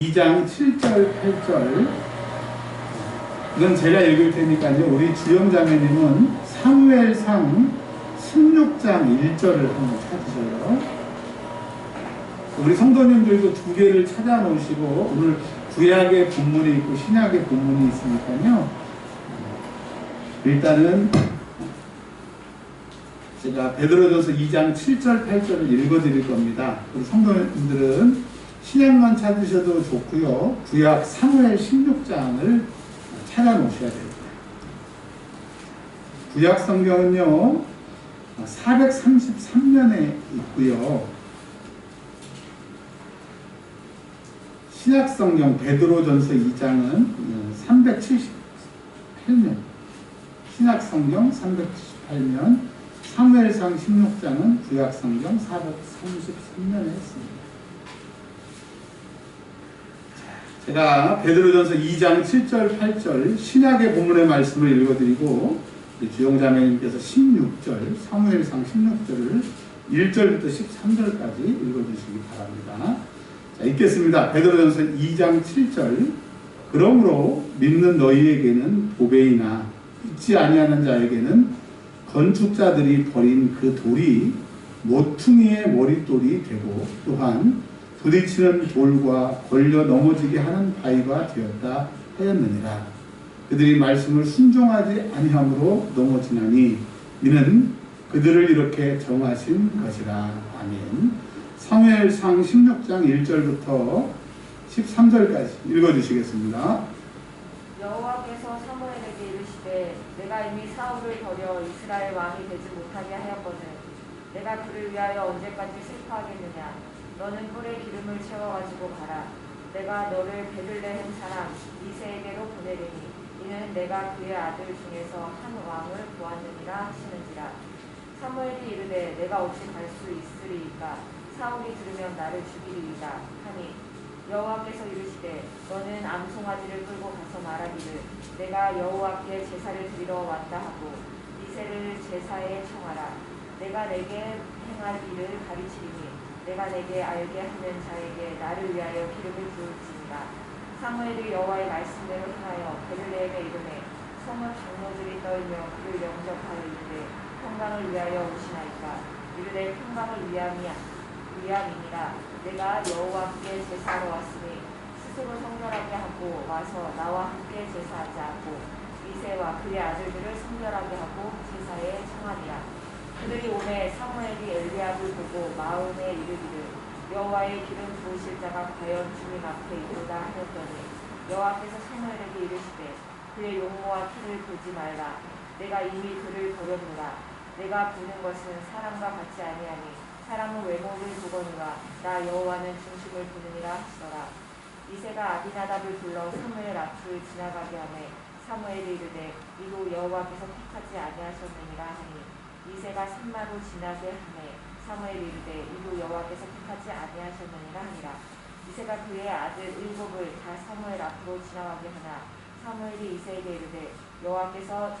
2장 7절, 8절. 이건 제가 읽을 테니까요. 우리 주영자매님은 사무엘상 16장 1절을 한번 찾으셔요. 우리 성도님들도 두 개를 찾아 놓으시고, 오늘 구약의 본문이 있고 신약의 본문이 있으니까요. 일단은 제가 베드로전서 2장 7절, 8절을 읽어 드릴 겁니다. 우리 성도님들은 신약만 찾으셔도 좋고요. 구약 사무엘 16장을 찾아 놓으셔야 됩니다. 구약 성경은요 433년에 있고요. 신약 성경 베드로전서 2장은 378년, 신약 성경 378년, 사무엘상 16장은 구약 성경 433년에 있습니다. 제가 베드로전서 2장 7절 8절 신약의 본문의 말씀을 읽어드리고 주영자매님께서 16절 사무엘상 16절을 1절부터 13절까지 읽어주시기 바랍니다. 자, 읽겠습니다. 베드로전서 2장 7절. 그러므로 믿는 너희에게는 보배이나 믿지 아니하는 자에게는 건축자들이 버린 그 돌이 모퉁이의 머릿돌이 되고 또한 부딪히는 돌과 걸려 넘어지게 하는 바위가 되었다 하였느니라. 그들이 말씀을 순종하지 아니함으로 넘어지나니 이는 그들을 이렇게 정하신 것이라. 아멘. 사무엘상 16장 1절부터 13절까지 읽어주시겠습니다. 여호와께서 사무엘에게 이르시되 내가 이미 사울을 버려 이스라엘 왕이 되지 못하게 하였거늘 내가 그를 위하여 언제까지 슬퍼하겠느냐. 너는 뿔에 기름을 채워가지고 가라. 내가 너를 베들레헴 사람 이새에게로 보내리니 이는 내가 그의 아들 중에서 한 왕을 보았느니라 하시는지라. 사무엘이 이르되 내가 어찌 갈 수 있으리이까. 사울이 들으면 나를 죽이리이다 하니 여호와께서 이르시되 너는 암송아지를 끌고 가서 말하기를 내가 여호와께 제사를 드리러 왔다 하고 이새를 제사에 청하라. 내가 내게 행할 일을 가르치리니 내가 내게 알게 하는 자에게 나를 위하여 기름을 부을지니라. 사무엘이 여호와의 말씀대로 행하여 베들레헴에 이르매 성읍 장로들이 떨며 그를 영접하여 이르되 평강을 위하여 오시나이까. 이르되 평강을 위함이니라. 내가 여호와께 제사하러 왔으니 스스로 성결하게 하고 와서 나와 함께 제사하자 하고 이새와 그의 아들들을 성결하게 하고 제사에 청하니라. 그들이 오매 사무엘이 엘리압을 보고 마음에 이르기를 여호와의 기름 부으실 자가 과연 주님 앞에 있도다 하였더니 여호와께서 사무엘에게 이르시되 그의 용모와 키를 보지 말라. 내가 이미 그를 버렸노라. 내가 보는 것은 사람과 같지 아니하니 사람은 외모를 보거니와 나 여호와는 중심을 보느니라 하시더라. 이새가 아비나답을 불러 사무엘 앞을 지나가게 하매 사무엘이 이르되 이로 여호와께서 택하지 아니하셨느니라 하니 이새가 산마로 지나게 하매 사무엘이 이르되 이로 여호와께서 택하지 아니하셨느니라 하니라. 이새가 그의 아들 7을 다 사무엘 앞으로 지나가게 하나 사무엘이 이새에게 이르되 여호와께서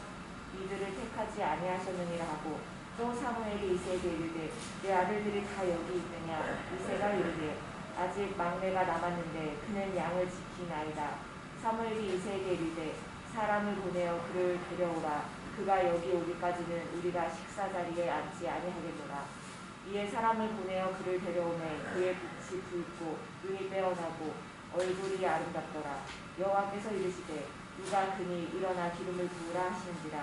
이들을 택하지 아니하셨느니라 하고 또 사무엘이 이새에게 이르되 내 아들들이 다 여기 있느냐. 이새가 이르되 아직 막내가 남았는데 그는 양을 지키나이다. 사무엘이 이새에게 이르되 사람을 보내어 그를 데려오라. 그가 여기 오기까지는 우리가 식사 자리에 앉지 아니하겠노라. 이에 사람을 보내어 그를 데려오매 그의 빛이 붉고 눈이 빼어나고 얼굴이 아름답더라. 여호와께서 이르시되 누가 그니 일어나 기름을 부으라 하시는지라.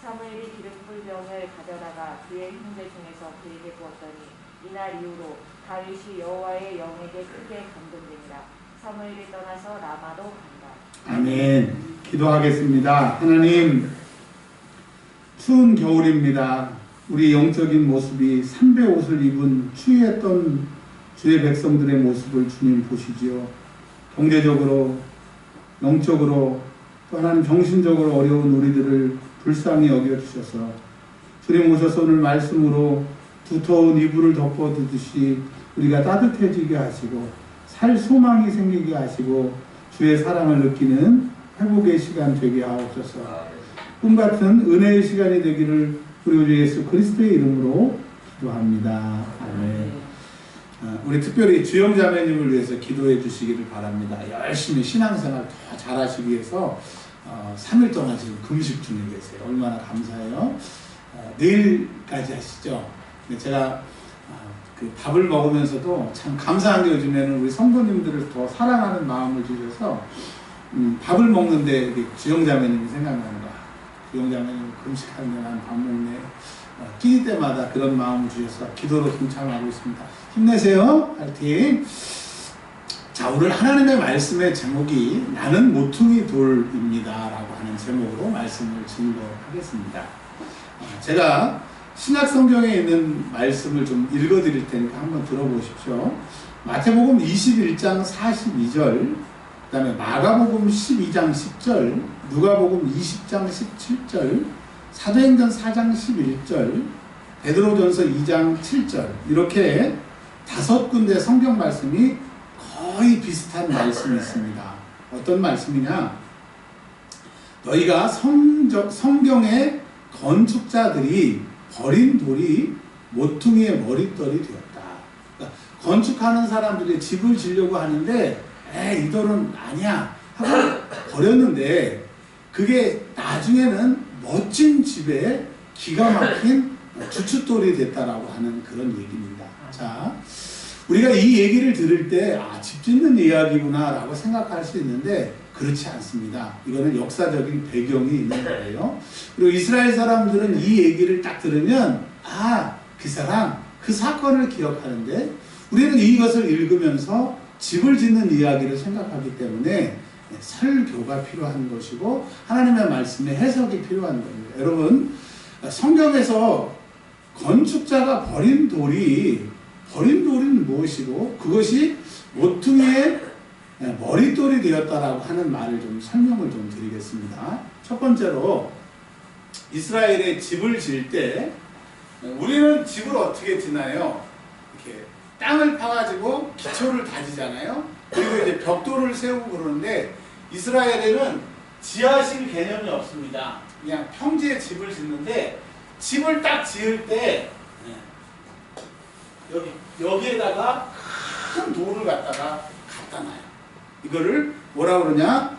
사무엘이 기름 뿔병을 가져다가 그의 형제 중에서 그에게 부었더니 이날 이후로 다윗이 여호와의 영에게 크게 감동되니라. 사무엘이 떠나서 라마로 간다. 아멘. 기도하겠습니다. 하나님, 추운 겨울입니다. 우리 영적인 모습이 삼배 옷을 입은 추위했던 주의 백성들의 모습을 주님 보시지요. 경제적으로, 영적으로, 또 하나님 정신적으로 어려운 우리들을 불쌍히 여겨주셔서 주님 오셔서 오늘 말씀으로 두터운 이불을 덮어두듯이 우리가 따뜻해지게 하시고 살 소망이 생기게 하시고 주의 사랑을 느끼는 회복의 시간 되게 하옵소서. 꿈같은 은혜의 시간이 되기를 우리 주 예수 그리스도의 이름으로 기도합니다. 아멘. 우리 특별히 주영자매님을 위해서 기도해 주시기를 바랍니다. 열심히 신앙생활 더 잘하시기 위해서 3일 동안 지금 금식 중에 계세요. 얼마나 감사해요. 내일까지 하시죠. 근데 제가 그 밥을 먹으면서도 참 감사한 게 요즘에는 우리 성도님들을 더 사랑하는 마음을 주셔서 밥을 먹는데 주영자매님이 생각나는 거야. 주영자매님 금식하는데 난 밥 먹네. 끼니 때마다 그런 마음을 주셔서 기도로 동참하고 있습니다. 힘내세요. 파이팅. 자, 오늘 하나님의 말씀의 제목이 나는 모퉁이 돌입니다 라고 하는 제목으로 말씀을 증거하겠습니다. 제가 신약 성경에 있는 말씀을 좀 읽어 드릴 테니까 한번 들어보십시오. 마태복음 21장 42절, 그 다음에 마가복음 12장 10절, 누가복음 20장 17절, 사도행전 4장 11절, 베드로전서 2장 7절, 이렇게 5군데 성경 말씀이 거의 비슷한 말씀이 있습니다. 어떤 말씀이냐? 너희가 성경의 건축자들이 버린 돌이 모퉁이의 머릿돌이 되었다. 그러니까 건축하는 사람들이 집을 지려고 하는데 이 돌은 아니야 하고 버렸는데 그게 나중에는 멋진 집에 기가 막힌 주춧돌이 됐다라고 하는 그런 얘기입니다. 자, 우리가 이 얘기를 들을 때 집 짓는 이야기구나 라고 생각할 수 있는데 그렇지 않습니다. 이거는 역사적인 배경이 있는 거예요. 그리고 이스라엘 사람들은 이 얘기를 딱 들으면 그 사람, 그 사건을 기억하는데 우리는 이것을 읽으면서 집을 짓는 이야기를 생각하기 때문에 설교가 필요한 것이고 하나님의 말씀의 해석이 필요한 겁니다. 여러분, 성경에서 건축자가 버린 돌은 무엇이고 그것이 모퉁이의 머릿돌이 되었다라고 하는 말을 좀 설명을 좀 드리겠습니다. 첫 번째로 이스라엘의 집을 지을 때 우리는 집을 어떻게 짓나요? 이렇게 땅을 파가지고 기초를 다지잖아요. 그리고 이제 벽돌을 세우고 그러는데 이스라엘에는 지하실 개념이 없습니다. 그냥 평지에 집을 짓는데 집을 딱 지을 때 여기에다가 큰 돌을 갖다가 갖다 놔요. 이거를 뭐라 그러냐?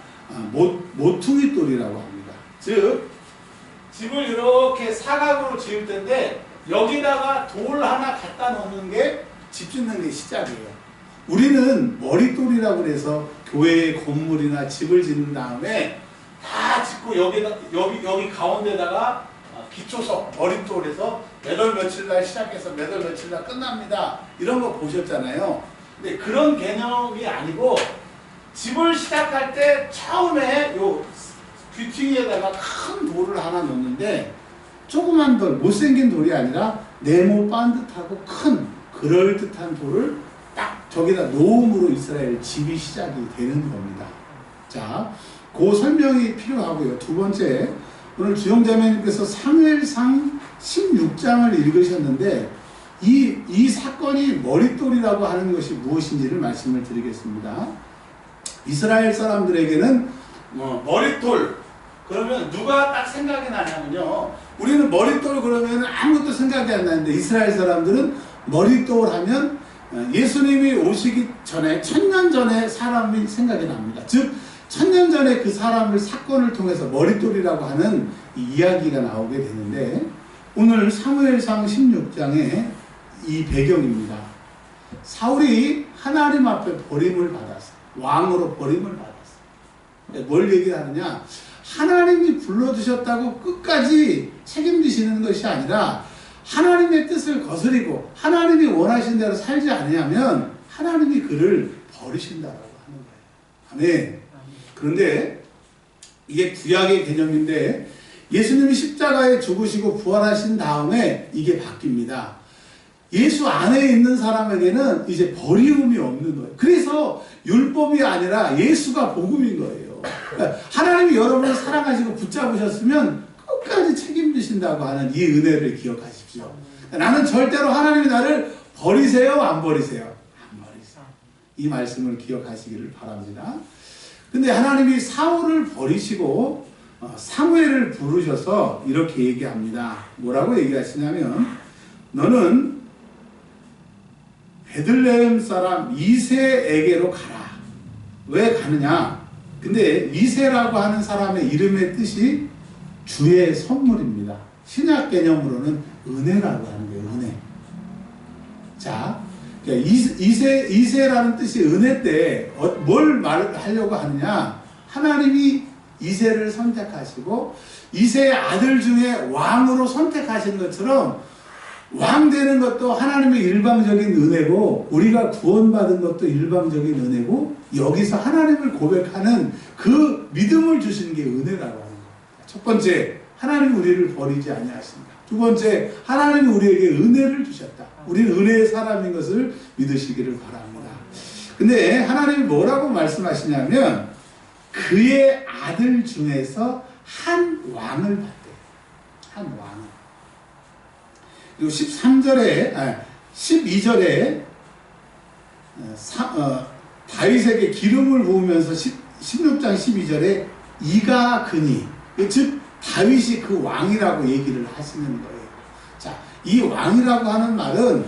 모퉁이 돌이라고 합니다. 즉 집을 이렇게 사각으로 지을 텐데 여기다가 돌 하나 갖다 놓는 게 집 짓는 게 시작이에요. 우리는 머릿돌이라고 그래서 교회의 건물이나 집을 짓는 다음에 다 짓고 여기 가운데다가 기초석 머릿돌에서 몇 월 며칠 날 시작해서 몇 월 며칠 날 끝납니다. 이런 거 보셨잖아요. 근데 그런 개념이 아니고 집을 시작할 때 처음에 요 귀퉁이에다가 큰 돌을 하나 놓는데 조그만 돌, 못생긴 돌이 아니라 네모 반듯하고 큰 그럴듯한 돌을 딱 저기다 놓음으로 이스라엘 집이 시작이 되는 겁니다. 자, 그 설명이 필요하고요. 두 번째, 오늘 주영자매님께서 사무엘상 16장을 읽으셨는데 이 사건이 머릿돌이라고 하는 것이 무엇인지를 말씀을 드리겠습니다. 이스라엘 사람들에게는 머릿돌 그러면 누가 딱 생각이 나냐면요, 우리는 머릿돌 그러면 아무것도 생각이 안 나는데 이스라엘 사람들은 머릿돌 하면 예수님이 오시기 전에 1000년 전에 사람이 생각이 납니다. 즉 1000년 전에 그 사람을 사건을 통해서 머릿돌이라고 하는 이 이야기가 나오게 되는데 오늘 사무엘상 16장에 이 배경입니다. 사울이 하나님 앞에 버림을 받았어요. 왕으로 버림을 받았어요. 뭘 얘기하느냐? 하나님이 불러주셨다고 끝까지 책임지시는 것이 아니라 하나님의 뜻을 거스리고 하나님이 원하신 대로 살지 않으면 하나님이 그를 버리신다라고 하는 거예요. 아멘. 그런데 이게 구약의 개념인데 예수님이 십자가에 죽으시고 부활하신 다음에 이게 바뀝니다. 예수 안에 있는 사람에게는 이제 버리움이 없는 거예요. 그래서 율법이 아니라 예수가 복음인 거예요. 그러니까 하나님이 여러분을 사랑하시고 붙잡으셨으면 끝까지 책임지신다고 하는 이 은혜를 기억하십시오. 나는 절대로 하나님이 나를 버리세요? 안 버리세요? 안 버리세요. 이 말씀을 기억하시기를 바랍니다. 근데 하나님이 사울을 버리시고 사무엘을 부르셔서 이렇게 얘기합니다. 뭐라고 얘기하시냐면 너는 베들레헴 사람 이새에게로 가라. 왜 가느냐? 근데 이새라고 하는 사람의 이름의 뜻이 주의 선물입니다. 신약 개념으로는 은혜라고 하는 거예요. 은혜. 자, 이새라는 뜻이 은혜 때 뭘 말하려고 하느냐? 하나님이 이새를 선택하시고 이새의 아들 중에 왕으로 선택하신 것처럼 왕 되는 것도 하나님의 일방적인 은혜고 우리가 구원받은 것도 일방적인 은혜고 여기서 하나님을 고백하는 그 믿음을 주시는 게 은혜라고 하는 거예요. 첫 번째, 하나님이 우리를 버리지 아니하신다. 두 번째, 하나님이 우리에게 은혜를 주셨다. 우리는 은혜의 사람인 것을 믿으시기를 바랍니다. 근데 하나님이 뭐라고 말씀하시냐면 그의 아들 중에서 한 왕을 받대요. 한 왕을. 그리고 12절에 다윗에게 기름을 부으면서 16장 12절에 이가 그니, 즉 다윗이 그 왕이라고 얘기를 하시는 거예요. 자, 이 왕이라고 하는 말은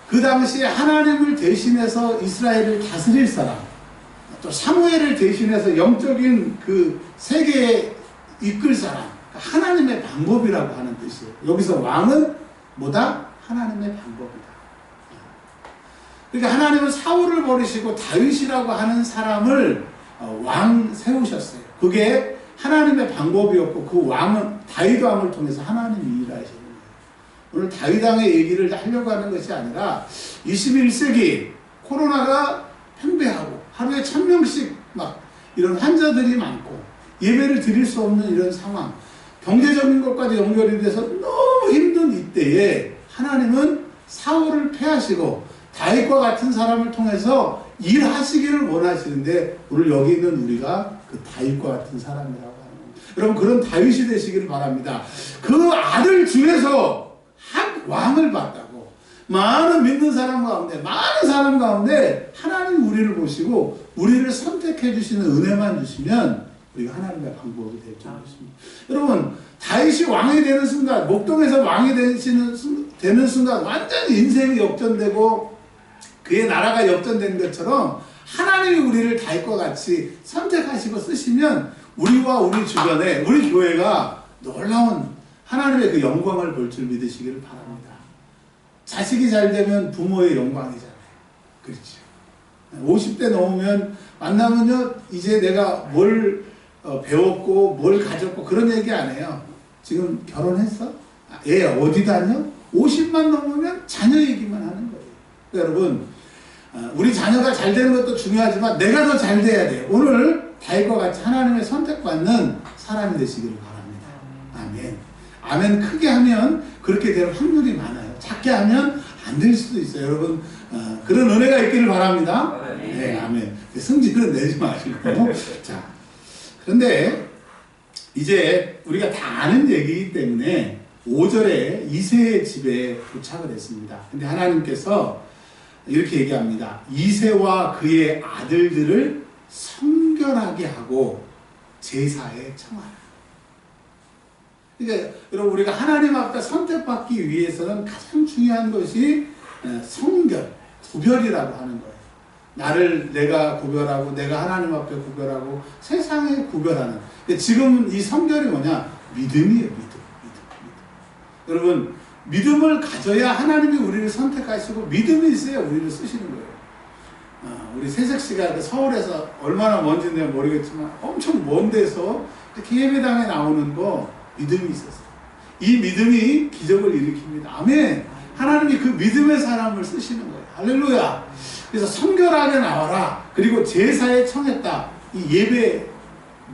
그 당시에 하나님을 대신해서 이스라엘을 다스릴 사람, 또 사무엘을 대신해서 영적인 그 세계에 이끌 사람, 하나님의 방법이라고 하는 뜻이에요. 여기서 왕은 뭐다? 하나님의 방법이다. 그러니까 하나님은 사울을 버리시고 다윗이라고 하는 사람을 왕 세우셨어요. 그게 하나님의 방법이었고 그 왕은 다윗 왕을 통해서 하나님이 일하시는 거예요. 오늘 다윗 왕의 얘기를 하려고 하는 것이 아니라 21세기 코로나가 팽배하고 하루에 1000명씩 막 이런 환자들이 많고 예배를 드릴 수 없는 이런 상황, 경제적인 것까지 연결이 돼서 너무 힘든 이때에 하나님은 사울을 패하시고 다윗과 같은 사람을 통해서 일하시기를 원하시는데 오늘 여기 있는 우리가 그 다윗과 같은 사람이라고 하는 겁니다. 여러분 그런 다윗이 되시기를 바랍니다. 그 아들 중에서 한 왕을 받다고 많은 믿는 사람 가운데 많은 사람 가운데 하나님 우리를 보시고 우리를 선택해 주시는 은혜만 주시면 우리가 하나님의 방법이 될 줄 믿습니다. 여러분 다윗이 왕이 되는 순간 목동에서 왕이 되는 순간 완전히 인생이 역전되고 그의 나라가 역전된 것처럼 하나님이 우리를 다윗과 같이 선택하시고 쓰시면 우리와 우리 주변에 우리 교회가 놀라운 하나님의 그 영광을 볼 줄 믿으시기를 바랍니다. 자식이 잘 되면 부모의 영광이잖아요. 그렇죠. 50대 넘으면 만나면요 이제 내가 뭘 배웠고 뭘 가졌고 그런 얘기 안 해요. 지금 결혼했어? 얘 어디 다녀? 50만 넘으면 자녀 얘기만 하는 거예요. 그러니까 여러분 우리 자녀가 잘 되는 것도 중요하지만 내가 더 잘 돼야 돼요. 오늘 다윗과 같이 하나님의 선택받는 사람이 되시기를 바랍니다. 아멘. 아멘 크게 하면 그렇게 될 확률이 많아요. 작게 하면 안 될 수도 있어요. 여러분 그런 은혜가 있기를 바랍니다. 네, 아멘. 승질은 내지 마시고. 자, 그런데 이제 우리가 다 아는 얘기이기 때문에 5절에 이새의 집에 도착을 했습니다. 근데 하나님께서 이렇게 얘기합니다. 이새와 그의 아들들을 성결하게 하고 제사에 청하라. 그러니까 여러분 우리가 하나님 앞에 선택받기 위해서는 가장 중요한 것이 성결, 구별이라고 하는 거예요. 나를 내가 구별하고 내가 하나님 앞에 구별하고 세상에 구별하는. 지금 이 성결이 뭐냐? 믿음이에요. 믿음. 여러분 믿음을 가져야 하나님이 우리를 선택하시고 믿음이 있어야 우리를 쓰시는 거예요. 우리 세석 씨가 서울에서 얼마나 먼지인지 모르겠지만 엄청 먼 데서 이렇게 예배당에 나오는 거 믿음이 있었어요. 이 믿음이 기적을 일으킵니다. 아멘. 하나님이 그 믿음의 사람을 쓰시는 거예요. 할렐루야. 그래서 성결하게 나와라. 그리고 제사에 청했다. 이 예배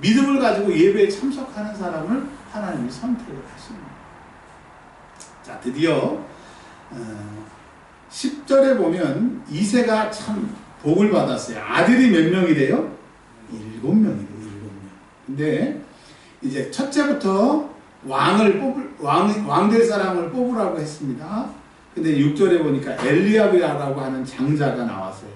믿음을 가지고 예배에 참석하는 사람을 하나님이 선택을 하시는 거예요. 자, 드디어 10절에 보면 이새가 참 복을 받았어요. 아들이 몇 명이 돼요? 7명이래요. 7명. 근데 이제 첫째부터 왕 될 사람을 뽑으라고 했습니다. 근데 6절에 보니까 엘리압이라고 하는 장자가 나왔어요.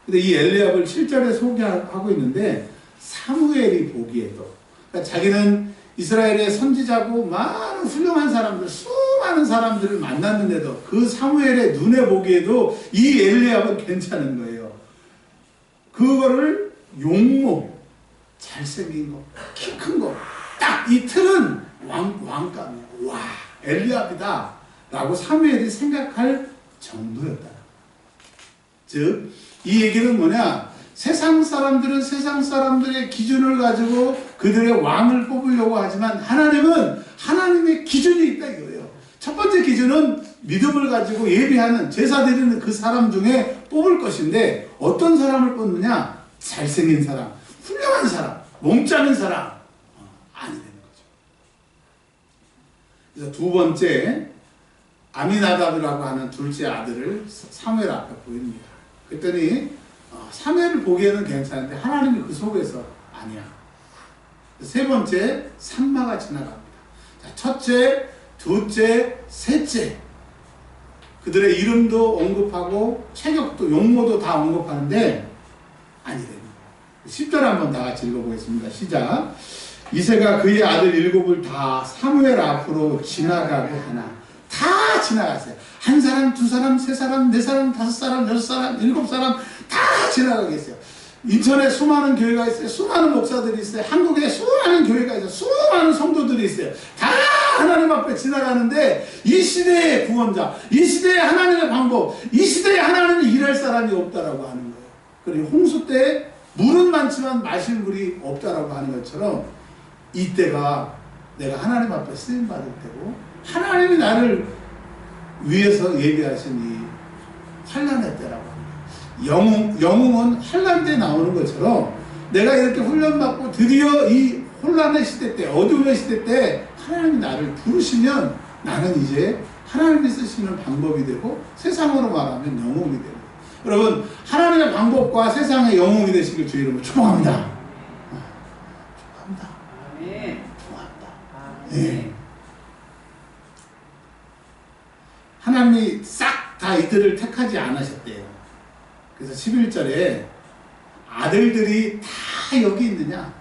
근데 이 엘리압을 7절에 소개하고 있는데 사무엘이 보기에도 그러니까 자기는 이스라엘의 선지자고 많은 훌륭한 사람들, 수많은 사람들을 만났는데도 그 사무엘의 눈에 보기에도 이 엘리압은 괜찮은 거예요. 그거를 용모, 잘생긴 거, 키 큰 거, 딱 이 틀은 왕감이야. 와, 엘리압이다 라고 사무엘이 생각할 정도였다. 즉, 이 얘기는 뭐냐? 세상 사람들은 세상 사람들의 기준을 가지고 그들의 왕을 뽑으려고 하지만 하나님은 하나님의 기준이 있다 이거예요. 첫 번째 기준은 믿음을 가지고 예비하는 제사 드리는 그 사람 중에 뽑을 것인데 어떤 사람을 뽑느냐? 잘생긴 사람, 훌륭한 사람, 몸짱인 사람 아니 되는 거죠. 그래서 두 번째 아미나답이라고 하는 둘째 아들을 사무엘 앞에 보입니다. 그랬더니 사무엘을 보기에는 괜찮은데 하나님이 그 속에서 아니야. 세 번째 산마가 지나갑니다. 자, 첫째, 둘째, 셋째 그들의 이름도 언급하고 체격도 용모도 다 언급하는데 아니 됩니다. 10절 한번 다 같이 읽어보겠습니다. 시작. 이새가 그의 아들 7을 다 사무엘 앞으로 지나가고 하나 다 지나갔어요. 한 사람, 두 사람, 세 사람, 네 사람, 다섯 사람, 여섯 사람, 일곱 사람 다 지나가겠어요. 인천에 수많은 교회가 있어요. 수많은 목사들이 있어요. 한국에 수많은 교회가 있어요. 수많은 성도들이 있어요. 다 하나님 앞에 지나가는데 이 시대의 구원자, 이 시대의 하나님의 방법, 이 시대에 하나님이 일할 사람이 없다라고 하는 거예요. 그리고 홍수 때 물은 많지만 마실 물이 없다라고 하는 것처럼 이때가 내가 하나님 앞에 쓰임 받을 때고 하나님이 나를 위해서 예비하신 이 환난의 때라고 합니다. 영웅은 환난 때 나오는 것처럼 내가 이렇게 훈련받고 드디어 이 혼란의 시대 때, 어둠의 시대 때 하나님이 나를 부르시면 나는 이제 하나님이 쓰시는 방법이 되고 세상으로 말하면 영웅이 되고 여러분 하나님의 방법과 세상의 영웅이 되시길 주 이름으로 축복합니다. 축복합니다. 아멘. 축복합니다. 아멘. 하나님이 싹 다 이들을 택하지 않으셨대요. 그래서 11절에 아들들이 다 여기 있느냐?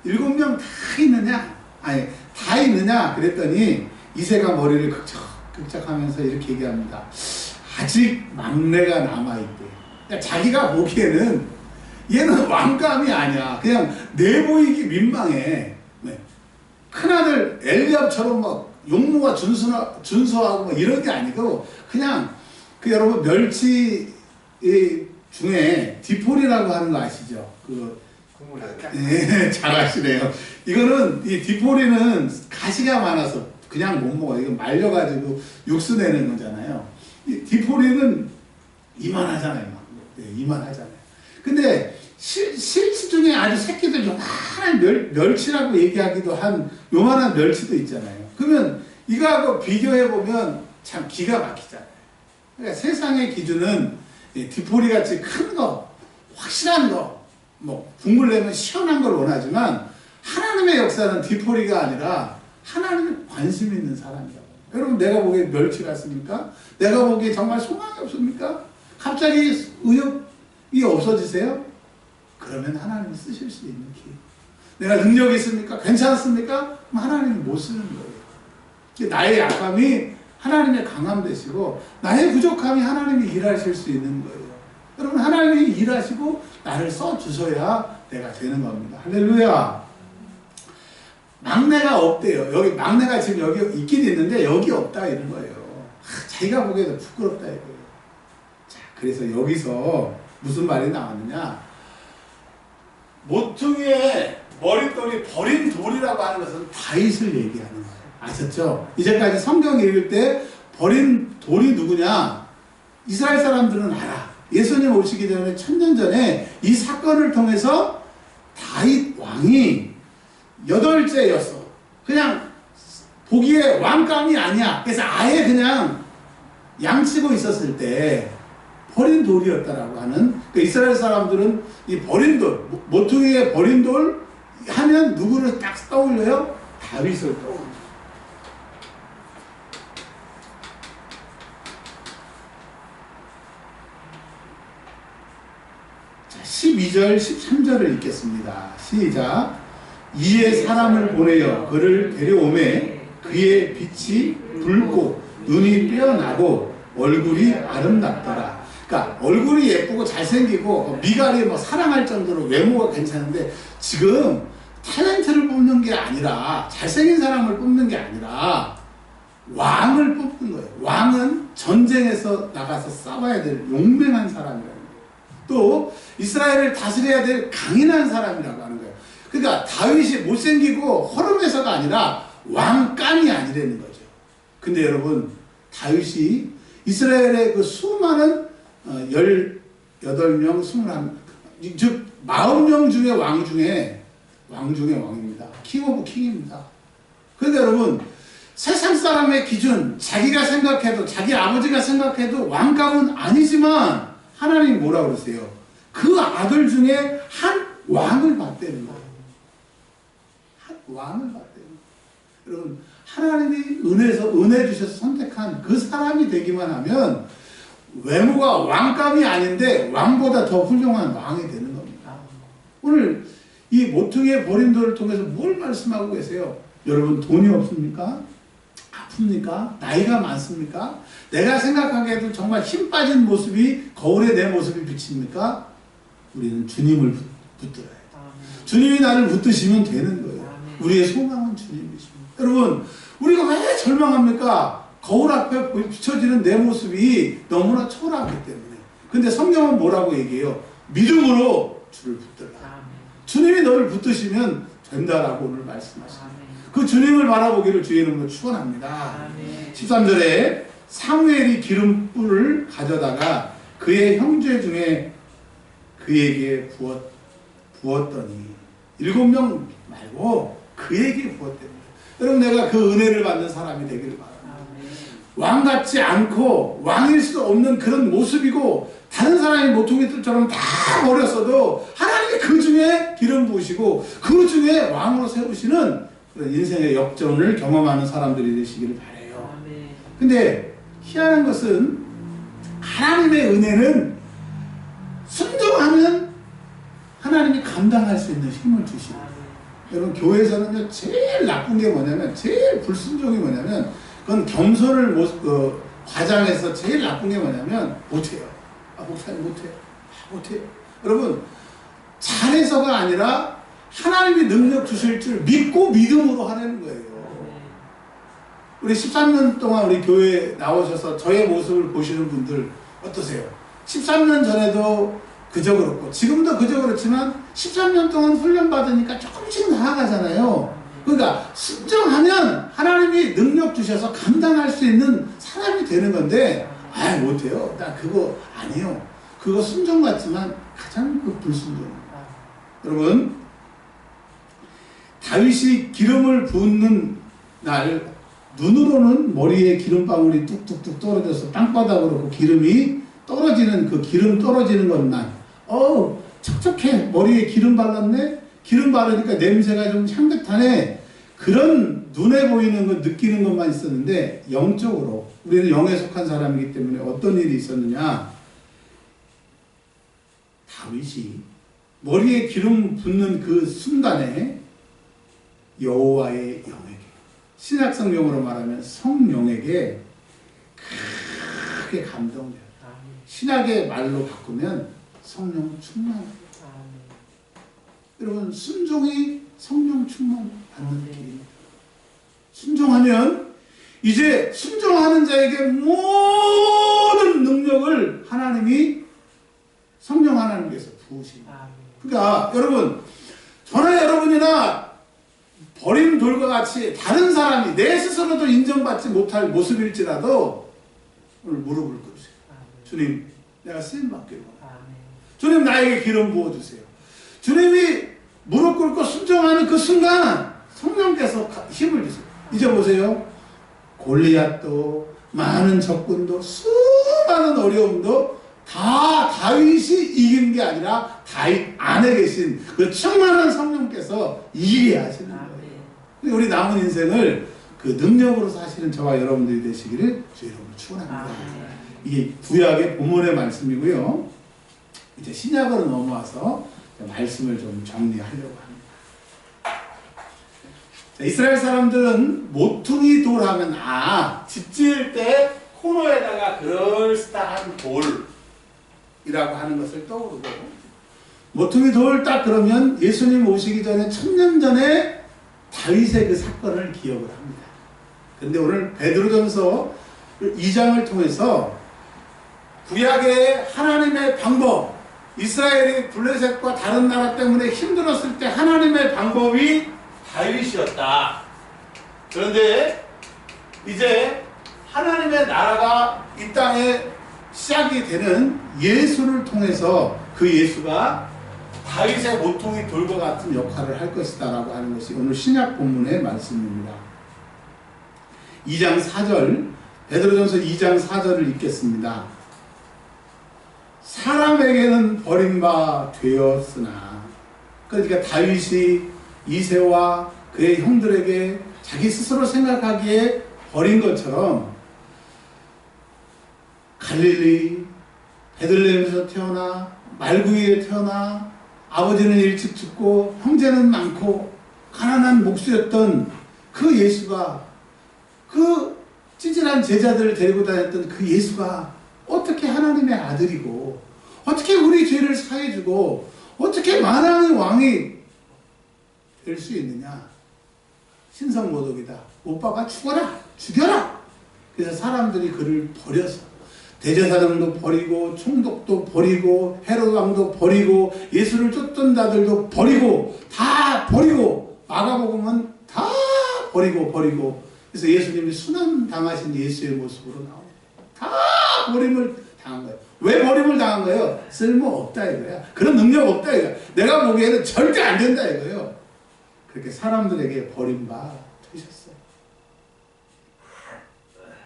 7명 다 있느냐? 아니 다 있느냐? 그랬더니 이새가 머리를 극적하면서 이렇게 얘기합니다. 아직 막내가 남아있대. 그러니까 자기가 보기에는 얘는 왕감이 아니야. 그냥 내보이기 민망해. 네. 큰아들 엘리압처럼 막 용모가 준수하고 뭐 이런 게 아니고 그냥 그 여러분 멸치 중에 디폴이라고 하는 거 아시죠? 네, 잘 아시네요. 이거는 이 디폴이는 가시가 많아서 그냥 못 먹어요. 이거 말려가지고 육수 내는 거잖아요. 이 디폴이는 이만하잖아요. 네, 이만하잖아요. 근데 실치 중에 아주 새끼들 요만한 멸치라고 얘기하기도 한 요만한 멸치도 있잖아요. 그러면 이거하고 비교해보면 참 기가 막히잖아요. 그러니까 세상의 기준은 디포리같이 큰 거, 확실한 거, 뭐 국물 내면 시원한 걸 원하지만 하나님의 역사는 디포리가 아니라 하나님의 관심 있는 사람이라고. 여러분 내가 보기에 멸치 같습니까? 내가 보기에 정말 소망이 없습니까? 갑자기 의욕이 없어지세요? 그러면 하나님이 쓰실 수 있는 기회. 내가 능력이 있습니까? 괜찮습니까? 그럼 하나님이 못 쓰는 거예요. 나의 약함이 하나님의 강함 되시고 나의 부족함이 하나님이 일하실 수 있는 거예요. 여러분 하나님이 일하시고 나를 써주셔야 내가 되는 겁니다. 할렐루야. 막내가 없대요. 여기 막내가 지금 여기 있긴 있는데 여기 없다 이런 거예요. 자기가 보기에도 부끄럽다 이거예요. 자, 그래서 여기서 무슨 말이 나왔느냐? 모퉁이의 머릿돌이 버린 돌이라고 하는 것은 다윗을 얘기하는 거예요. 아셨죠? 이제까지 성경 읽을 때 버린 돌이 누구냐? 이스라엘 사람들은 알아. 예수님 오시기 전에 1000년 전에 이 사건을 통해서 다윗 왕이 8째였어. 그냥 보기에 왕감이 아니야. 그래서 아예 그냥 양치고 있었을 때 버린 돌이었다라고 하는, 그러니까 이스라엘 사람들은 이 버린 돌, 모퉁이에 버린 돌 하면 누구를 딱 떠올려요? 다윗을 떠올려요. 자, 12절, 13절을 읽겠습니다. 시작. 이에 사람을 보내어 그를 데려오매 그의 빛이 붉고 눈이 빼어나고 얼굴이 아름답더라. 그러니까 얼굴이 예쁘고 잘생기고 미갈이 뭐 사랑할 정도로 외모가 괜찮은데 지금 탤런트를 뽑는 게 아니라 잘생긴 사람을 뽑는 게 아니라 왕을 뽑는 거예요. 왕은 전쟁에서 나가서 싸워야 될 용맹한 사람이라는 거예요. 또 이스라엘을 다스려야 될 강인한 사람이라고 하는 거예요. 그러니까 다윗이 못생기고 허름해서가 아니라 왕감이 아니라는 거죠. 근데 여러분 다윗이 이스라엘의 그 수많은 18명, 21, 즉 40명 중에 왕 중에 왕입니다. 킹 오브 킹입니다. 그런데 여러분 세상 사람의 기준, 자기가 생각해도 자기 아버지가 생각해도 왕감은 아니지만 하나님이 뭐라고 그러세요? 그 아들 중에 한 왕을 받대는 거예요. 한 왕을 받대는 거예요. 여러분 하나님이 은혜 주셔서 선택한 그 사람이 되기만 하면 외모가 왕감이 아닌데 왕보다 더 훌륭한 왕이 되는 겁니다. 오늘 이 모퉁이의 버림돌을 통해서 뭘 말씀하고 계세요? 여러분 돈이 없습니까? 아픕니까? 나이가 많습니까? 내가 생각하기에도 정말 힘 빠진 모습이 거울에 내 모습이 비칩니까? 우리는 주님을 붙들어야 돼요. 주님이 나를 붙드시면 되는 거예요. 우리의 소망은 주님이십니다. 여러분 우리가 왜 절망합니까? 거울 앞에 비춰지는 내 모습이 너무나 초라하기 때문에. 근데 성경은 뭐라고 얘기해요? 믿음으로 주를 붙들라. 주님이 너를 붙드시면 된다라고 오늘 말씀하십니다. 그 주님을 바라보기를 주의 이름으로 축원합니다. 13절에 사무엘이 기름불을 가져다가 그의 형제 중에 그에게 부었더니 7명 말고 그에게 부었답니다. 여러분 내가 그 은혜를 받는 사람이 되기를 바랍니다. 왕 같지 않고 왕일 수 없는 그런 모습이고 다른 사람이 모퉁이 뜰처럼 다 버렸어도 하나님이 그 중에 기름 부으시고 그 중에 왕으로 세우시는 그런 인생의 역전을 경험하는 사람들이 되시기를 바라요. 근데 희한한 것은 하나님의 은혜는 순종하면 하나님이 감당할 수 있는 힘을 주시고 여러분 교회에서는요 제일 나쁜 게 뭐냐면 제일 불순종이 뭐냐면 그건 겸손을 과장해서 제일 나쁜 게 뭐냐면 못해요. 목사님 못해요. 여러분 잘해서가 아니라 하나님이 능력 주실 줄 믿고 믿음으로 하라는 거예요. 우리 13년 동안 우리 교회에 나오셔서 저의 모습을 보시는 분들 어떠세요? 13년 전에도 그저 그렇고 지금도 그저 그렇지만 13년 동안 훈련 받으니까 조금씩 나아가잖아요. 그러니까 순종하면 하나님이 능력 주셔서 감당할 수 있는 사람이 되는 건데 못해요. 나 그거 아니에요. 그거 순종 같지만 가장 그 불순종입니다. 여러분 다윗이 기름을 붓는 날 눈으로는 머리에 기름방울이 뚝뚝뚝 떨어져서 땅바닥으로 그 기름이 떨어지는 그 기름 떨어지는 것만 촉촉해. 머리에 기름 발랐네. 기름 바르니까 냄새가 좀 향긋하네. 그런 눈에 보이는 것 느끼는 것만 있었는데 영적으로 우리는 영에 속한 사람이기 때문에 어떤 일이 있었느냐. 다윗이 머리에 기름 붓는 그 순간에 여호와의 영에게 신약 성경으로 말하면 성령에게 크게 감동돼요. 신약의 말로 바꾸면 성령 충만합니다. 여러분 순종이 성령 충만 받는 길입니다. 순종하면 이제 순종하는 자에게 모든 능력을 하나님이 성령 하나님께서 부으십니다. 그러니까 여러분 저나 여러분이나 버린 돌과 같이 다른 사람이 내 스스로도 인정받지 못할 모습일지라도 오늘 무릎을 꿇으세요. 주님 내가 쓰임받기를 원합니다. 주님 나에게 기름 부어주세요. 주님이 무릎 꿇고 순종하는 그 순간 성령께서 힘을 주세요. 이제 보세요. 골리앗도 많은 적군도 수많은 어려움도 다 다윗이 이긴 게 아니라 다윗 안에 계신 그 충만한 성령께서 이기게 하시는 거예요. 우리 남은 인생을 그 능력으로 사시는 저와 여러분들이 되시기를 주의 이름으로 축원합니다. 이게 구약의 본문의 말씀이고요. 이제 신약으로 넘어와서 말씀을 좀 정리하려고 합니다. 자, 이스라엘 사람들은 모퉁이 돌 하면 집 지을 때 코너에다가 그럴싸한 돌이라고 하는 것을 떠오르고, 모퉁이 돌 딱 그러면 예수님 오시기 전에 1000년 전에 다윗의 그 사건을 기억을 합니다. 근데 오늘 베드로전서 2장을 통해서 구약의 하나님의 방법, 이스라엘이 블레셋과 다른 나라 때문에 힘들었을 때 하나님의 방법이 다윗이었다. 그런데 이제 하나님의 나라가 이 땅에 시작이 되는 예수를 통해서 그 예수가 다윗의 모퉁이 돌과 같은 역할을 할 것이다 라고 하는 것이 오늘 신약 본문의 말씀입니다. 2장 4절, 베드로전서 2장 4절을 읽겠습니다. 사람에게는 버림바 되었으나, 그러니까 다윗이 이새와 그의 형들에게 자기 스스로 생각하기에 버린 것처럼 갈릴리 베들레헴에서 태어나 말구이에 태어나 아버지는 일찍 죽고 형제는 많고 가난한 목수였던 그 예수가, 그 찌질한 제자들을 데리고 다녔던 그 예수가 어떻게 하나님의 아들이고 어떻게 우리 죄를 사해주고 어떻게 만왕의 왕이 될 수 있느냐. 신성모독이다. 오빠가 죽어라, 죽여라. 그래서 사람들이 그를 버려서 대제사장도 버리고 총독도 버리고 헤롯 왕도 버리고 예수를 쫓던 자들도 버리고 다 버리고 마가복음은 다 버리고 그래서 예수님이 순환 당하신 예수의 모습으로 나옵니다. 다 버림을 당한 거예요. 왜 버림을 당한 거예요? 쓸모없다 이거야. 그런 능력 없다 이거야. 내가 보기에는 절대 안 된다 이거예요. 그렇게 사람들에게 버림바 되셨어요.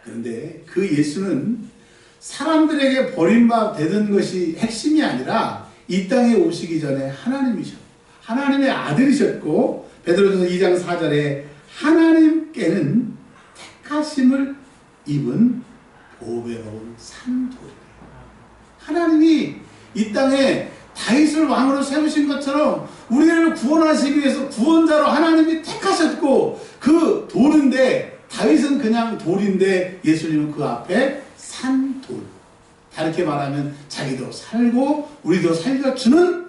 그런데 그 예수는 사람들에게 버림바 되던 것이 핵심이 아니라 이 땅에 오시기 전에 하나님이셨고 하나님의 아들이셨고, 베드로전서 2장 4절에 하나님께는 택하심을 입은 보배로운 산돌이에요. 하나님이 이 땅에 다윗을 왕으로 세우신 것처럼 우리를 구원하시기 위해서 구원자로 하나님이 택하셨고, 그 돌인데 다윗은 그냥 돌인데 예수님은 그 앞에 산돌. 다르게 말하면 자기도 살고 우리도 살려주는,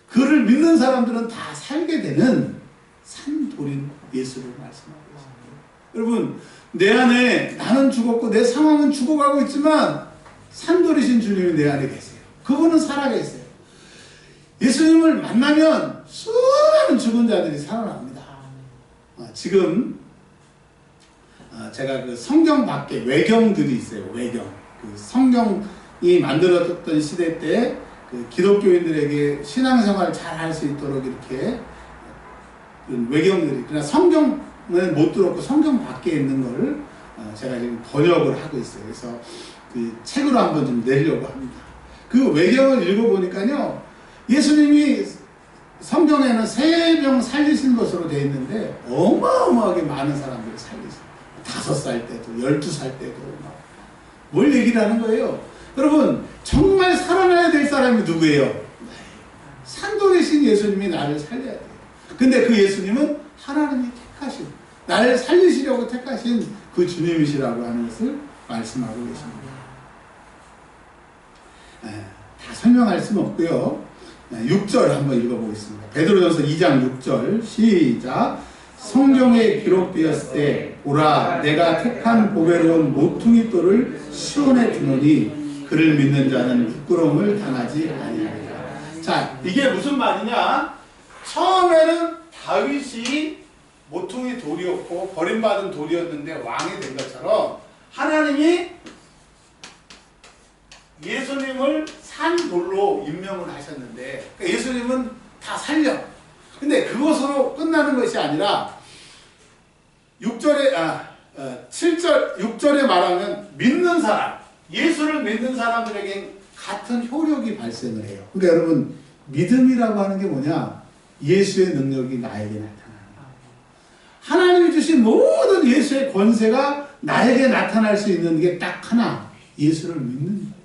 그를 믿는 사람들은 다 살게 되는 산돌인 예수를 말씀하고 있습니다. 여러분, 내 안에 나는 죽었고 내 상황은 죽어가고 있지만 산돌이신 주님이 내 안에 계세요. 그분은 살아계세요. 예수님을 만나면 수많은 죽은 자들이 살아납니다. 지금 제가 그 성경 밖에 외경들이 있어요. 외경. 그 성경이 만들어졌던 시대 때 그 기독교인들에게 신앙생활 잘 할 수 있도록 이렇게 외경들이, 그러나 성경은 못 들었고 성경 밖에 있는 거를 제가 지금 번역을 하고 있어요. 그래서 그 책으로 한번 좀 내려고 합니다. 그 외경을 읽어보니까요, 예수님이 성경에는 3명 살리신 것으로 되어 있는데 어마어마하게 많은 사람들을 살리셨어요. 5살 때도 12살 때도 뭘 얘기를 하는 거예요. 여러분, 정말 살아나야 될 사람이 누구예요? 산돌이신 예수님이 나를 살려야 돼요. 근데 그 예수님은 하나님이 택하신, 나를 살리시려고 택하신 그 주님이시라고 하는 것을 말씀하고 계십니다. 다 설명할 수는 없고요. 6절 한번 읽어보겠습니다. 베드로전서 2장 6절 시작. 성경에 기록되었을 때 보라, 내가 택한 보배로운 모퉁이 돌을 시온에 두노니 그를 믿는 자는 부끄러움을 당하지 아니하리라. 자, 이게 무슨 말이냐? 처음에는 다윗이 모퉁이 돌이었고 버림받은 돌이었는데 왕이 된 것처럼 하나님이 예수님을 산돌로 임명을 하셨는데, 그러니까 예수님은 다 살려. 근데 그것으로 끝나는 것이 아니라 6절에 말하면 믿는 사람, 예수를 믿는 사람들에게 같은 효력이 발생을 해요. 그러니까 여러분, 믿음이라고 하는 게 뭐냐? 예수의 능력이 나에게 나타나는 거예요. 하나님이 주신 모든 예수의 권세가 나에게 나타날 수 있는 게 딱 하나, 예수를 믿는 거예요.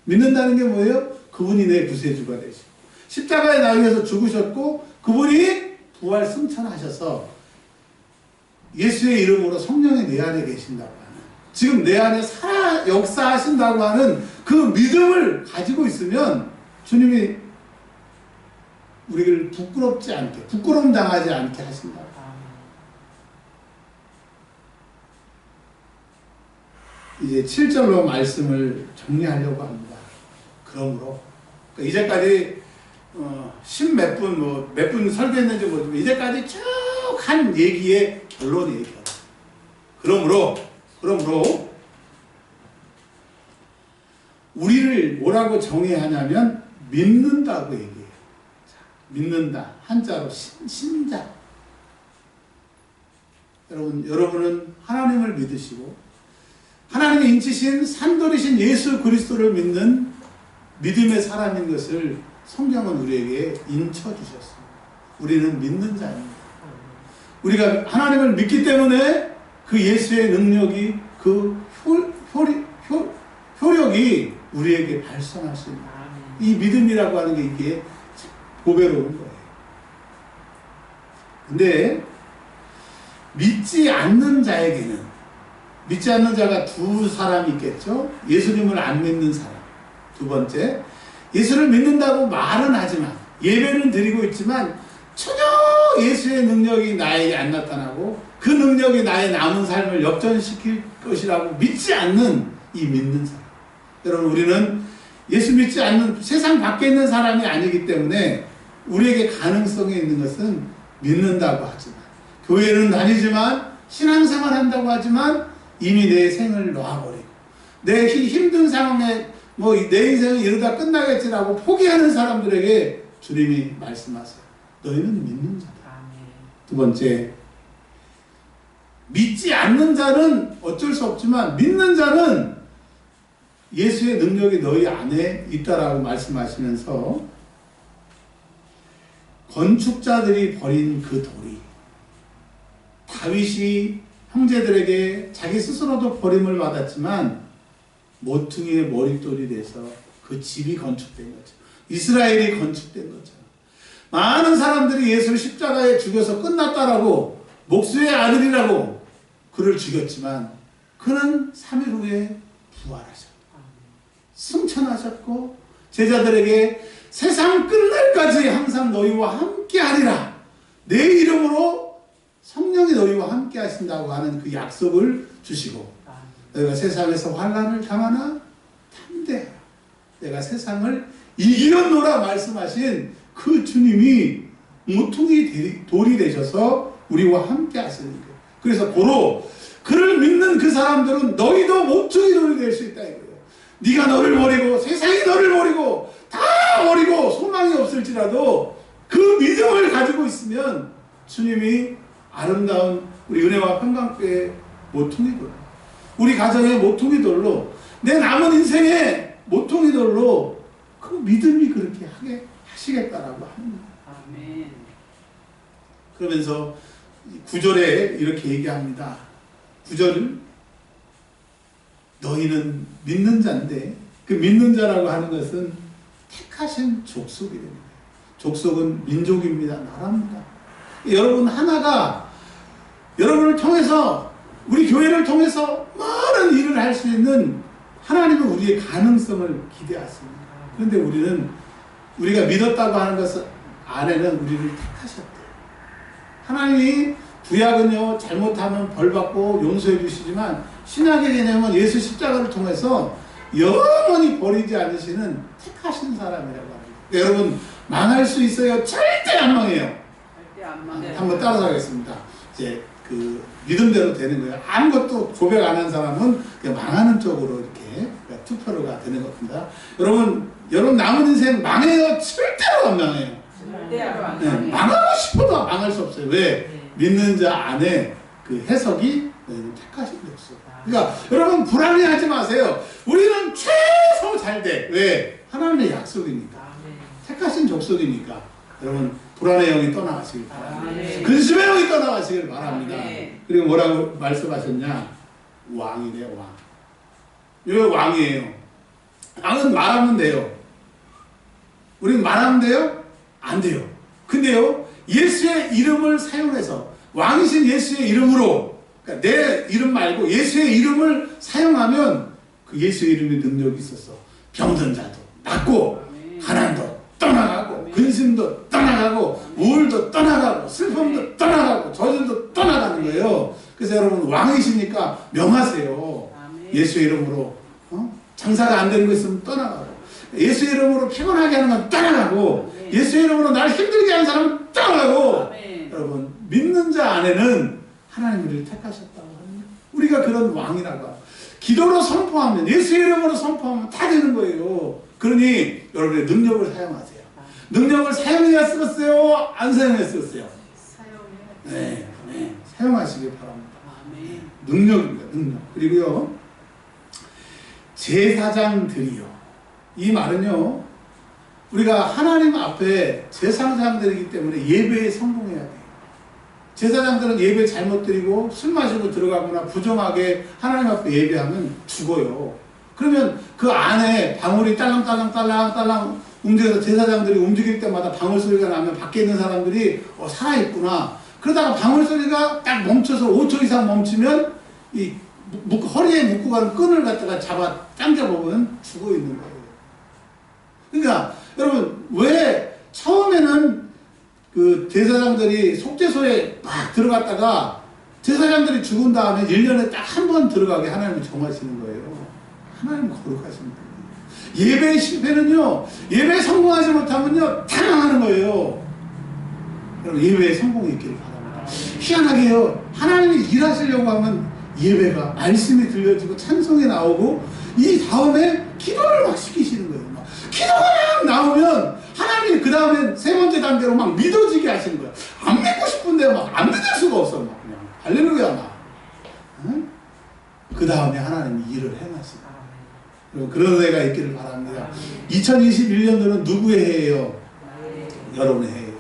믿는다는 게 뭐예요? 그분이 내 구세주가 되시고 십자가에 나 위해서 죽으셨고 그분이 부활 승천하셔서 예수의 이름으로 성령이 내 안에 계신다고 하는, 지금 내 안에 역사하신다고 하는 그 믿음을 가지고 있으면 주님이 우리를 부끄럽지 않게, 부끄러움 당하지 않게 하신다고. 이제 7절로 말씀을 정리하려고 합니다. 그러므로 그러니까 이제까지 십몇 분, 몇 분 설교했는지 모르지만 이제까지 쭉 한 얘기의 결론이 얘기예요. 그러므로 우리를 뭐라고 정해야 하냐면 믿는다고 얘기해요. 자, 믿는다. 한자로 신자. 여러분은 하나님을 믿으시고 하나님의 인치신 산돌이신 예수 그리스도를 믿는 믿음의 사람인 것을 성경은 우리에게 인쳐주셨습니다. 우리는 믿는 자입니다. 우리가 하나님을 믿기 때문에 그 예수의 능력이, 그 효력이 우리에게 발생할 수 있는, 이 믿음이라고 하는 게 이게 보배로운 거예요. 근데 믿지 않는 자에게는, 믿지 않는 자가 두 사람이 있겠죠. 예수님을 안 믿는 사람. 두 번째, 예수를 믿는다고 말은 하지만, 예배는 드리고 있지만 전혀 예수의 능력이 나에게 안 나타나고 그 능력이 나의 남은 삶을 역전시킬 것이라고 믿지 않는 이 믿는 사람. 여러분, 우리는 예수 믿지 않는 세상 밖에 있는 사람이 아니기 때문에 우리에게 가능성이 있는 것은 믿는다고 하지만, 교회는 다니지만, 신앙생활 한다고 하지만 이미 내 생을 놓아버리고 내 힘든 상황에 내 인생은 이러다 끝나겠지라고 포기하는 사람들에게 주님이 말씀하세요. 너희는 믿는 자다. 두 번째, 믿지 않는 자는 어쩔 수 없지만 믿는 자는 예수의 능력이 너희 안에 있다라고 말씀하시면서, 건축자들이 버린 그 돌이 다윗이 형제들에게 자기 스스로도 버림을 받았지만 모퉁이의 머릿돌이 돼서 그 집이 건축된 거죠. 이스라엘이 건축된 거죠. 많은 사람들이 예수를 십자가에 죽여서 끝났다라고, 목수의 아들이라고 그를 죽였지만 그는 3일 후에 부활하셨고 승천하셨고 제자들에게 세상 끝날까지 항상 너희와 함께 하리라, 내 이름으로 성령이 너희와 함께 하신다고 하는 그 약속을 주시고, 너희가 세상에서 환난을 당하나 담대하라, 내가 세상을 이기었노라 말씀하신 그 주님이 모퉁이 돌이 되셔서 우리와 함께 하시는 거예요. 그래서 고로 그를 믿는 그 사람들은 너희도 모퉁이 돌이 될 수 있다 이거예요. 네가 너를 버리고 세상이 너를 버리고 다 버리고 소망이 없을지라도 그 믿음을 가지고 있으면 주님이 아름다운 우리 은혜와 평강교회의 모퉁이 돌, 우리 가정의 모퉁이 돌로, 내 남은 인생의 모퉁이 돌로 그 믿음이 그렇게 하게 하시겠다라고 합니다. 아멘. 그러면서 9절에 이렇게 얘기합니다. 9절은 너희는 믿는 자인데, 그 믿는 자라고 하는 것은 택하신 족속이 됩니다. 족속은 민족입니다. 나라입니다. 여러분 하나가 여러분을 통해서, 우리 교회를 통해서 많은 일을 할 수 있는 하나님은 우리의 가능성을 기대하십니다. 그런데 우리가 믿었다고 하는 것 안에는 우리를 택하셨대요. 하나님이 구약은요, 잘못하면 벌받고 용서해 주시지만 신약의 개념은 예수 십자가를 통해서 영원히 버리지 않으시는 택하신 사람이라고 합니다. 여러분, 망할 수 있어요? 절대 안 망해요. 절대 안 망해. 한번 따라가겠습니다. 이제 그 믿음대로 되는 거예요. 아무것도 고백 안 한 사람은 그냥 망하는 쪽으로 이렇게 투표가 되는 겁니다. 여러분 남은 인생 망해요? 절대로 안 망해요. 절대로 안 네, 망해. 망하고 싶어도 망할 수 없어요. 왜? 믿는 자 안에 그 해석이 택하신 게 없어요. 그러니까 여러분 불안해하지 마세요. 우리는 최소 잘 돼. 왜? 하나님의 약속이니까. 택하신 족속이니까. 여러분 불안의 영이 떠나가시길 바랍니다. 근심의 영이 떠나가시길 바랍니다. 그리고 뭐라고 말씀하셨냐? 왕이래요. 왕. 왜 왕이에요? 왕은 말하면 돼요. 우리는 말하면 돼요? 안 돼요. 근데요, 예수의 이름을 사용해서 왕이신 예수의 이름으로, 그러니까 내 이름 말고 예수의 이름을 사용하면 그 예수의 이름의 능력이 있어서 병든 자도 낫고, 가난도 떠나가고, 근심도 떠나가고, 우울도 떠나가고, 슬픔도 떠나가고, 저주도 떠나가는 거예요. 그래서 여러분, 왕이시니까 명하세요. 예수의 이름으로 장사가 안 되는 거 있으면 떠나가고, 예수의 이름으로 피곤하게 하는 건 떠나가고, 예수의 이름으로 날 힘들게 하는 사람은 떠나가고. 여러분, 믿는 자 안에는 하나님 우리를 택하셨다고 합니다. 우리가 그런 왕이라고. 기도로 선포하면, 예수의 이름으로 선포하면 다 되는 거예요. 그러니 여러분의 능력을 사용하세요. 능력을 사용해야 쓰겠어요? 안 사용해야 쓰겠어요? 네, 사용하시길 바랍니다. 능력입니다. 능력. 그리고요, 제사장들이요. 이 말은요, 우리가 하나님 앞에 제사장들이기 때문에 예배에 성공해야 돼요. 제사장들은 예배 잘못 드리고 술 마시고 들어가거나 부정하게 하나님 앞에 예배하면 죽어요. 그러면 그 안에 방울이 딸랑딸랑 움직여서 제사장들이 움직일 때마다 방울 소리가 나면 밖에 있는 사람들이 살아있구나. 그러다가 방울 소리가 딱 멈춰서 5초 이상 멈추면 이 허리에 묶고 가는 끈을 갖다가 잡아 당겨보면 죽어 있는 거예요. 그러니까 여러분, 왜 처음에는 그 제사장들이 속죄소에 막 들어갔다가 제사장들이 죽은 다음에 1년에 딱 한 번 들어가게 하나님이 정하시는 거예요. 하나님 거룩하신 거예요. 예배의 실패는요, 예배에 성공하지 못하면요, 다 망하는 거예요. 여러분, 예배에 성공이 있기를 바랍니다. 희한하게요, 하나님이 일하시려고 하면 예배가 말씀이 들려지고 찬송이 나오고 이 다음에 기도를 막 시키시는 거예요. 막 기도가 막 나오면 하나님이 그 다음에 세 번째 단계로 막 믿어지게 하시는 거예요. 안 믿고 싶은데 막 안 믿을 수가 없어. 막 그냥 할렐루야 막. 응? 그 다음에 하나님이 일을 행하시고. 그런 해가 있기를 바랍니다. 2021년도는 누구의 해예요? 여러분의 해예요.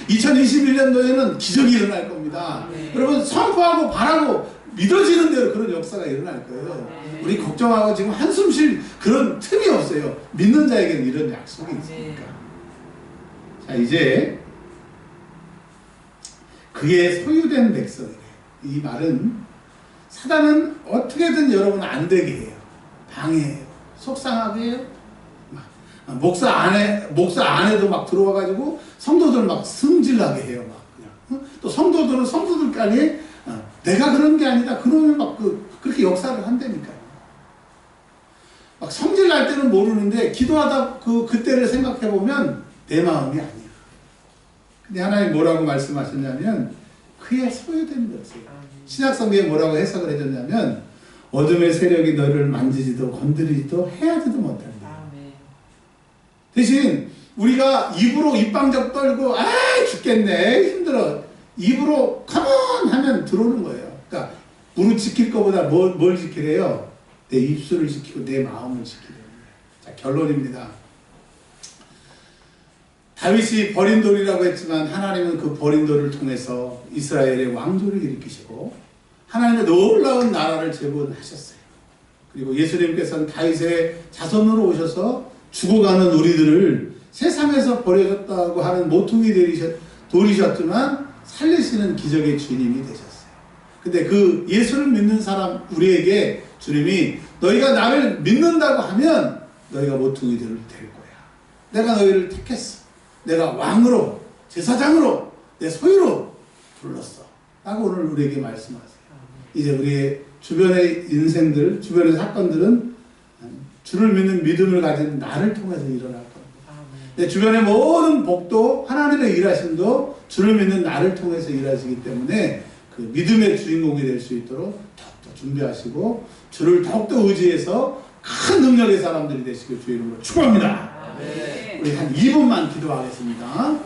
2021년도에는 기적이 일어날 겁니다. 여러분, 선포하고 바라고 믿어지는 대로 그런 역사가 일어날 거예요. 우리 걱정하고 지금 한숨 쉴 그런 틈이 없어요. 믿는 자에게는 이런 약속이 있으니까. 자, 이제 그의 소유된 백성이래. 이 말은 사단은 어떻게든 여러분 안 되게 해요. 방해해요. 속상하게 해요. 목사 안에도 막 들어와가지고 성도들 막 승질나게 해요. 막 그냥. 또 성도들은 성도들간에 내가 그런 게 아니다. 그러면 막 그렇게 역사를 한다니까요. 막 성질 날 때는 모르는데 기도하다 그때를 생각해 보면 내 마음이 아니야. 근데 하나님 뭐라고 말씀하셨냐면 그의 소유된 것이에요. 신약성경에 뭐라고 해석을 해줬냐면 어둠의 세력이 너를 만지지도 건드리지도 해하지도 못한다. 대신 우리가 입으로 입방적 떨고 죽겠네 힘들어 입으로 컴온 하면 들어오는 거예요. 그러니까 무릎 지킬 것보다 뭘 지키래요? 내 입술을 지키고 내 마음을 지키래요. 자, 결론입니다. 다윗이 버린 돌이라고 했지만 하나님은 그 버린 돌을 통해서 이스라엘의 왕조를 일으키시고 하나님의 놀라운 나라를 재건하셨어요. 그리고 예수님께서는 다윗의 자손으로 오셔서 죽어가는 우리들을 세상에서 버려졌다고 하는 모퉁이 돌이셨지만 살리시는 기적의 주님이 되셨어요. 근데 그 예수를 믿는 사람 우리에게 주님이 너희가 나를 믿는다고 하면 너희가 모퉁이들을 될 거야. 내가 너희를 택했어. 내가 왕으로 제사장으로 내 소유로 불렀어. 라고 오늘 우리에게 말씀하세요. 이제 우리의 주변의 인생들, 주변의 사건들은 주를 믿는 믿음을 가진 나를 통해서 일어날 겁니다. 내 주변의 모든 복도 하나님의 일하심도 주를 믿는 나를 통해서 일하시기 때문에 그 믿음의 주인공이 될 수 있도록 더욱더 준비하시고 주를 더욱더 의지해서 큰 능력의 사람들이 되시길 주의 이름으로 축원합니다. 우리 한 2분만 기도하겠습니다.